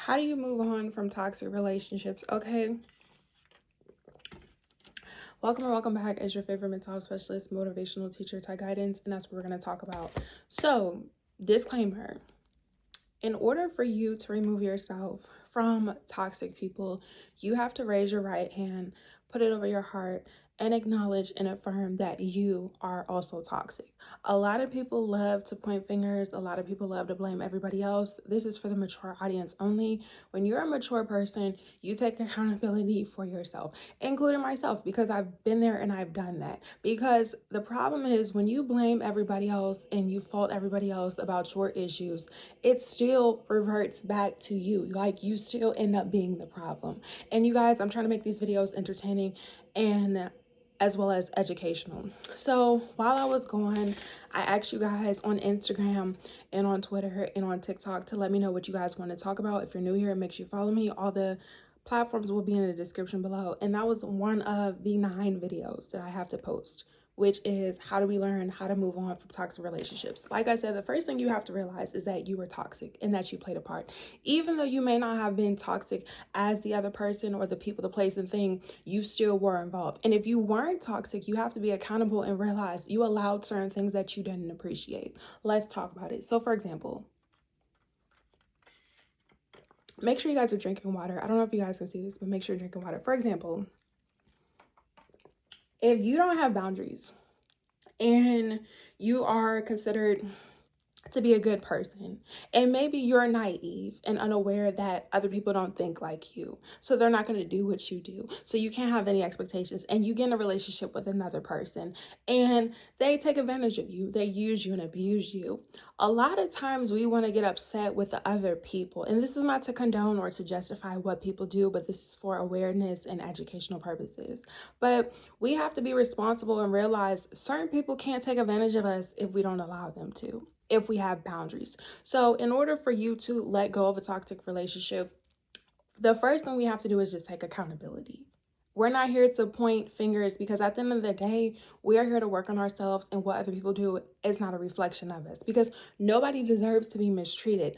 how do you move on from toxic relationships? Okay. Welcome or welcome back as your favorite mental health specialist, motivational teacher, Ty Guidance, and that's what we're going to talk about. So, disclaimer. In order for you to remove yourself from toxic people, you have to raise your right hand, put it over your heart, and acknowledge and affirm that you are also toxic. A lot of people love to point fingers. A lot of people love to blame everybody else. This is for the mature audience only. When you're a mature person, you take accountability for yourself, including myself, because I've been there and I've done that. Because the problem is when you blame everybody else and you fault everybody else about your issues, it still reverts back to you. Like, you still end up being the problem. And you guys, I'm trying to make these videos entertaining and as well as educational. So while I was gone, I asked you guys on Instagram and on Twitter and on TikTok to let me know what you guys want to talk about. If you're new here, make sure you follow me. All the platforms will be in the description below. And that was one of the 9 videos that I have to post, which is how do we learn how to move on from toxic relationships. Like I said, the first thing you have to realize is that you were toxic and that you played a part. Even though you may not have been toxic as the other person or the people, the place, and thing, you still were involved. And if you weren't toxic, you have to be accountable and realize you allowed certain things that you didn't appreciate. Let's talk about it. So for example, make sure you guys are drinking water. I don't know if you guys can see this, but make sure you're drinking water. For example, if you don't have boundaries and you are considered to be a good person, and maybe you're naive and unaware that other people don't think like you, so they're not going to do what you do, so you can't have any expectations, and you get in a relationship with another person and they take advantage of you, they use you and abuse you. A lot of times we want to get upset with the other people, and this is not to condone or to justify what people do, but this is for awareness and educational purposes. But we have to be responsible and realize certain people can't take advantage of us if we don't allow them to, if we have boundaries. So in order for you to let go of a toxic relationship, the first thing we have to do is just take accountability. We're not here to point fingers, because at the end of the day, we are here to work on ourselves, and what other people do is not a reflection of us, because nobody deserves to be mistreated.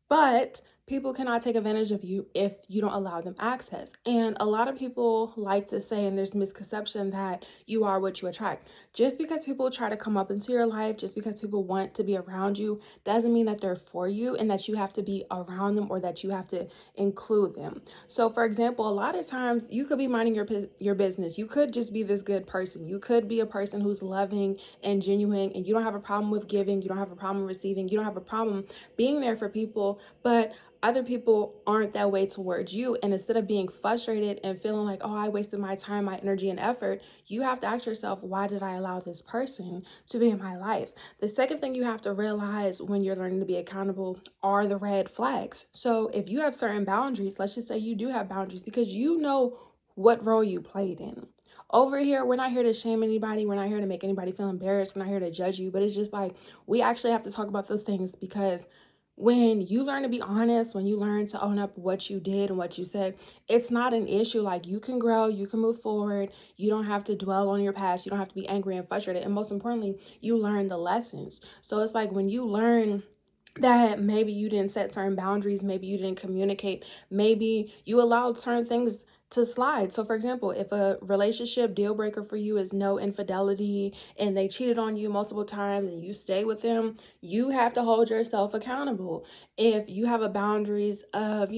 But people cannot take advantage of you if you don't allow them access. And a lot of people like to say, and there's misconception, that you are what you attract. Just because people try to come up into your life, just because people want to be around you, doesn't mean that they're for you and that you have to be around them or that you have to include them. So for example, a lot of times you could be minding your business. You could just be this good person. You could be a person who's loving and genuine, and you don't have a problem with giving. You don't have a problem receiving. You don't have a problem being there for people, but other people aren't that way towards you. And instead of being frustrated and feeling like, oh, I wasted my time, my energy, and effort, you have to ask yourself, why did I allow this person to be in my life? The second thing you have to realize when you're learning to be accountable are the red flags. So if you have certain boundaries, let's just say you do have boundaries because you know what role you played in. Over here, we're not here to shame anybody. We're not here to make anybody feel embarrassed. We're not here to judge you. But it's just like, we actually have to talk about those things, because when you learn to be honest, when you learn to own up what you did and what you said, it's not an issue. Like, you can grow, you can move forward. You don't have to dwell on your past. You don't have to be angry and frustrated. And most importantly, you learn the lessons. So it's like when you learn that maybe you didn't set certain boundaries, maybe you didn't communicate, maybe you allowed certain things to slide. So for example, if a relationship deal breaker for you is no infidelity and they cheated on you multiple times and you stay with them, you have to hold yourself accountable. If you have a boundaries of,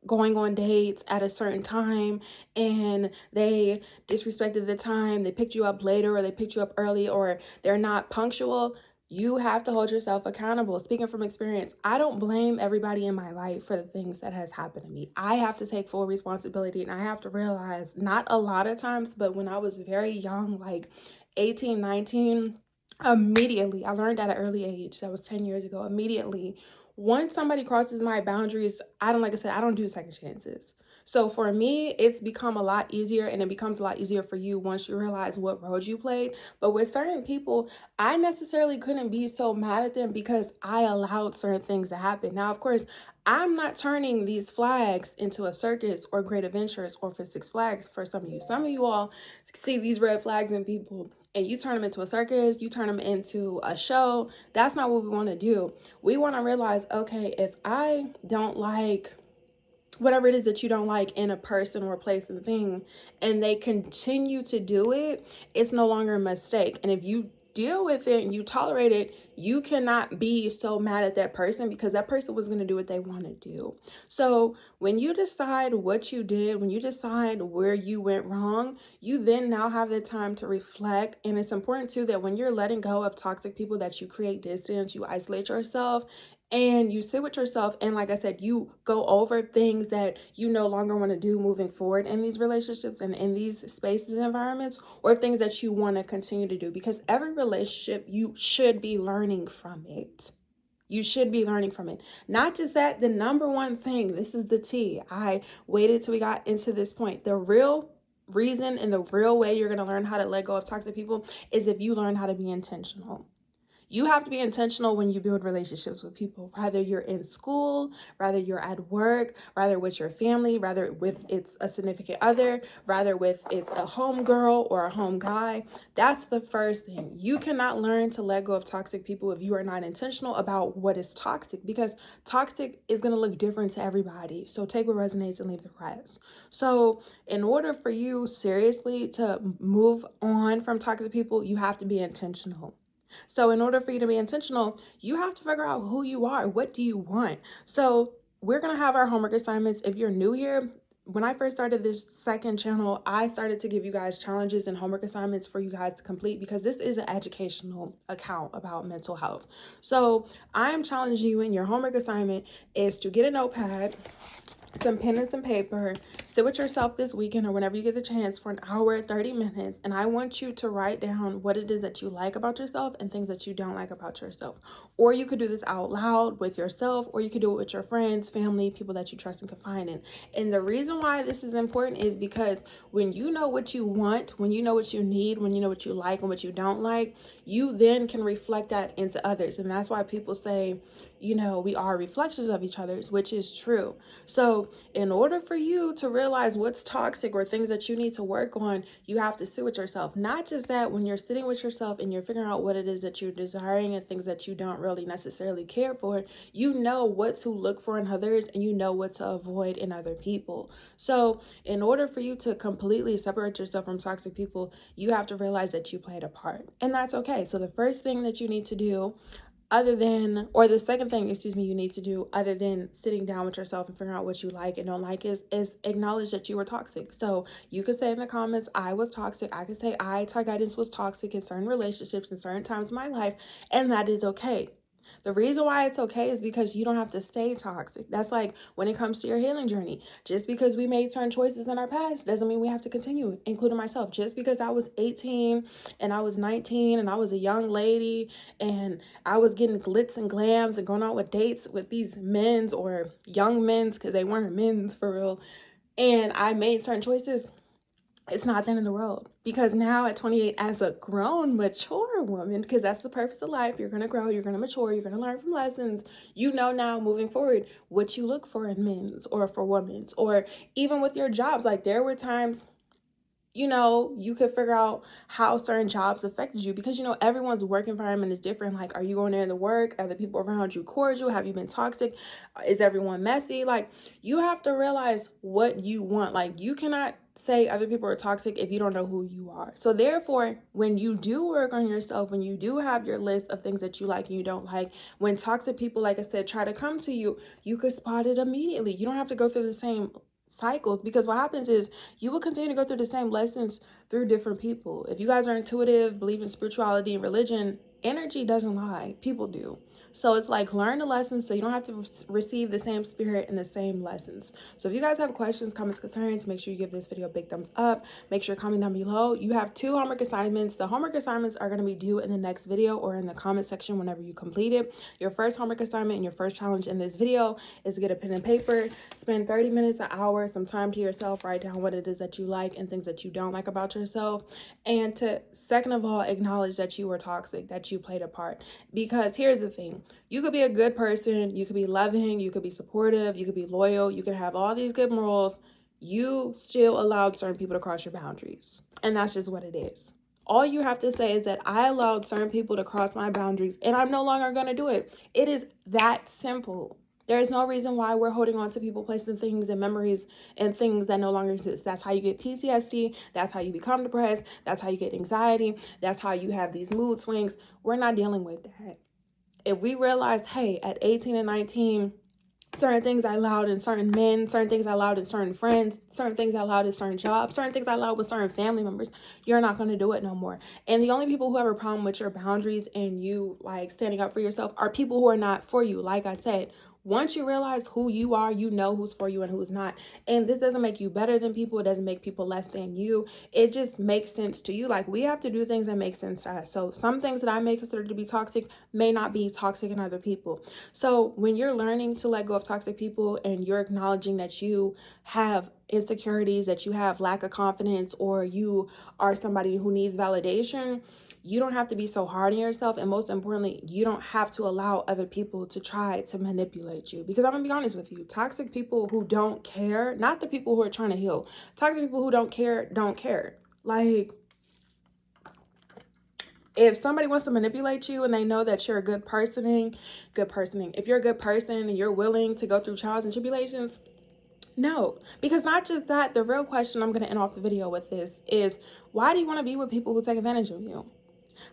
going on dates at a certain time and they disrespected the time, they picked you up later or they picked you up early, or they're not punctual, you have to hold yourself accountable. Speaking from experience, I don't blame everybody in my life for the things that has happened to me. I have to take full responsibility, and I have to realize, not a lot of times, but when I was very young, like 18, 19, immediately, I learned at an early age, that was 10 years ago, immediately, once somebody crosses my boundaries, I don't do second chances. So for me, it's become a lot easier, and it becomes a lot easier for you once you realize what roles you played. But with certain people, I necessarily couldn't be so mad at them because I allowed certain things to happen. Now, of course, I'm not turning these flags into a circus or Great Adventures or for Six Flags for some of you. Some of you all see these red flags in people and you turn them into a circus, you turn them into a show. That's not what we want to do. We want to realize, okay, if I don't like whatever it is that you don't like in a person or a place and thing, and they continue to do it, it's no longer a mistake. And if you deal with it and you tolerate it, you cannot be so mad at that person, because that person was going to do what they want to do. So when you decide what you did, when you decide where you went wrong, you then now have the time to reflect. And it's important too that when you're letting go of toxic people, that you create distance, you isolate yourself, and you sit with yourself, and like I said, you go over things that you no longer want to do moving forward in these relationships and in these spaces and environments, or things that you want to continue to do, because every relationship, you should be learning from it. You should be learning from it. Not just that, the number one thing, this is the tea. I waited till we got into this point. The real reason and the real way you're going to learn how to let go of toxic people is if you learn how to be intentional. You have to be intentional when you build relationships with people, whether you're in school, whether you're at work, whether with your family, whether with it's a significant other, whether with it's a home girl or a home guy. That's the first thing. You cannot learn to let go of toxic people if you are not intentional about what is toxic, because toxic is going to look different to everybody. So take what resonates and leave the rest. So in order for you seriously to move on from toxic people, you have to be intentional. So in order for you to be intentional, you have to figure out who you are. What do you want? So we're going to have our homework assignments. If you're new here, when I first started this second channel, I started to give you guys challenges and homework assignments for you guys to complete, because this is an educational account about mental health. So I am challenging you, in your homework assignment is to get a notepad, some pen and some paper, sit with yourself this weekend or whenever you get the chance for an hour, 30 minutes. And I want you to write down what it is that you like about yourself and things that you don't like about yourself. Or you could do this out loud with yourself, or you could do it with your friends, family, people that you trust and confide in. And the reason why this is important is because when you know what you want, when you know what you need, when you know what you like and what you don't like, you then can reflect that into others. And that's why people say, you know, we are reflections of each other's, which is true. So in order for you to realize what's toxic or things that you need to work on, you have to sit with yourself. Not just that, when you're sitting with yourself and you're figuring out what it is that you're desiring and things that you don't really necessarily care for, you know what to look for in others and you know what to avoid in other people. So in order for you to completely separate yourself from toxic people, you have to realize that you played a part, and that's okay. So the first thing that you need to do, the second thing, you need to do other than sitting down with yourself and figuring out what you like and don't like is acknowledge that you were toxic. So you could say in the comments, I was toxic. I could say Ty Guidance was toxic in certain relationships in certain times of my life, and that is okay. The reason why it's okay is because you don't have to stay toxic. That's like when it comes to your healing journey. Just because we made certain choices in our past doesn't mean we have to continue, including myself. Just because I was 18 and I was 19 and I was a young lady and I was getting glitz and glams and going out with dates with these men's or young men's, because they weren't men's for real, and I made certain choices, it's not the end of the world. Because now at 28, as a grown, mature woman, because that's the purpose of life, you're going to grow, you're going to mature, you're going to learn from lessons. You know now moving forward what you look for in men's or for women's, or even with your jobs. Like there were times, you know, you could figure out how certain jobs affected you, because, you know, everyone's work environment is different. Like, are you going there to work? Are the people around you cordial? Have you been toxic? Is everyone messy? Like, you have to realize what you want. Like, you cannot say other people are toxic if you don't know who you are. So therefore, when you do work on yourself, when you do have your list of things that you like and you don't like, when toxic people, like I said, try to come to you, you could spot it immediately. You don't have to go through the same cycles, because what happens is you will continue to go through the same lessons through different people. If you guys are intuitive, believe in spirituality and religion, energy doesn't lie. People do. So it's like, learn the lessons so you don't have to receive the same spirit and the same lessons. So if you guys have questions, comments, concerns, make sure you give this video a big thumbs up. Make sure to comment down below. You have 2 homework assignments. The homework assignments are going to be due in the next video or in the comment section whenever you complete it. Your first homework assignment and your first challenge in this video is to get a pen and paper, spend 30 minutes, an hour, some time to yourself, write down what it is that you like and things that you don't like about yourself. And to, second of all, acknowledge that you were toxic, that you played a part. Because here's the thing. You could be a good person, you could be loving, you could be supportive, you could be loyal, you could have all these good morals. You still allowed certain people to cross your boundaries. And that's just what it is. All you have to say is that I allowed certain people to cross my boundaries and I'm no longer going to do it. It is that simple. There is no reason why we're holding on to people, places, and things and memories and things that no longer exist. That's how you get PTSD. That's how you become depressed. That's how you get anxiety. That's how you have these mood swings. We're not dealing with that. If we realize, hey, at 18 and 19, certain things I allowed in certain men, certain things I allowed in certain friends, certain things I allowed in certain jobs, certain things I allowed with certain family members, you're not going to do it no more. And the only people who have a problem with your boundaries and you like standing up for yourself are people who are not for you. Like I said, once you realize who you are, you know who's for you and who's not. And this doesn't make you better than people. It doesn't make people less than you. It just makes sense to you. Like, we have to do things that make sense to us. So some things that I may consider to be toxic may not be toxic in other people. So when you're learning to let go of toxic people and you're acknowledging that you have insecurities, that you have lack of confidence, or you are somebody who needs validation, you don't have to be so hard on yourself. And most importantly, you don't have to allow other people to try to manipulate you. Because I'm going to be honest with you, toxic people who don't care, not the people who are trying to heal, toxic people who don't care, don't care. Like, if somebody wants to manipulate you and they know that you're a good personing, if you're a good person and you're willing to go through trials and tribulations, no. Because not just that, the real question I'm going to end off the video with this is, why do you want to be with people who take advantage of you?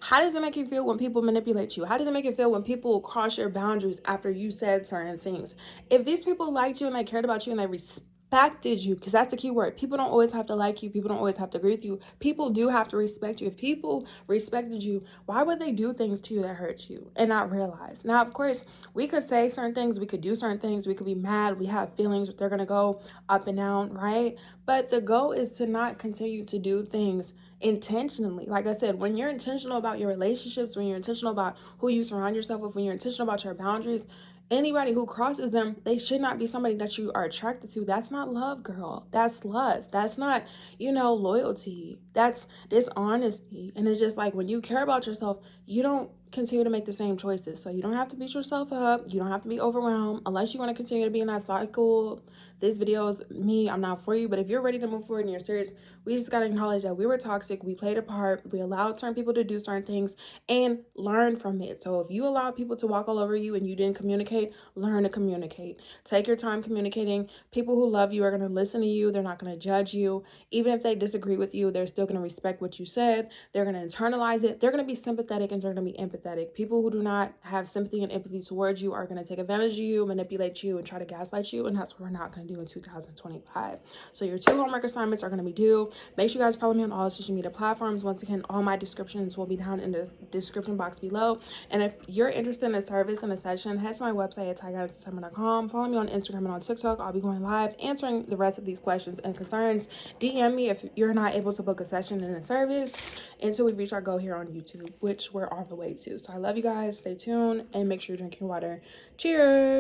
How does it make you feel when people manipulate you? How does it make you feel when people cross your boundaries after you said certain things? If these people liked you and they cared about you and they respected you, because that's the key word. People don't always have to like you. People don't always have to agree with you. People do have to respect you. If people respected you, why would they do things to you that hurt you and not realize? Now, of course, we could say certain things. We could do certain things. We could be mad. We have feelings. They're going to go up and down, right? But the goal is to not continue to do things intentionally. Like I said, when you're intentional about your relationships, when you're intentional about who you surround yourself with, when you're intentional about your boundaries, anybody who crosses them, they should not be somebody that you are attracted to. That's not love, girl. That's lust. That's not, loyalty. That's dishonesty. And it's just like, when you care about yourself, you don't continue to make the same choices. So you don't have to beat yourself up. You don't have to be overwhelmed unless you want to continue to be in that cycle. This video is me. I'm not for you. But if you're ready to move forward and you're serious, we just got to acknowledge that we were toxic. We played a part. We allowed certain people to do certain things and learn from it. So if you allow people to walk all over you and you didn't communicate, learn to communicate. Take your time communicating. People who love you are going to listen to you. They're not going to judge you. Even if they disagree with you, they're still going to respect what you said. They're going to internalize it. They're going to be sympathetic and they're going to be empathetic. People who do not have sympathy and empathy towards you are going to take advantage of you, manipulate you, and try to gaslight you. And that's what we're not going to do in 2025. So your 2 homework assignments are going to be due. Make sure you guys follow me on all social media platforms. Once again, all my descriptions will be down in the description box below. And if you're interested in a service and a session, head to my website at tyguidance.com. Follow me on Instagram and on TikTok. I'll be going live answering the rest of these questions and concerns. DM me if you're not able to book a session in a service until we reach our goal here on YouTube, which we're on the way to. So I love you guys. Stay tuned and make sure you're drinking water. Cheers.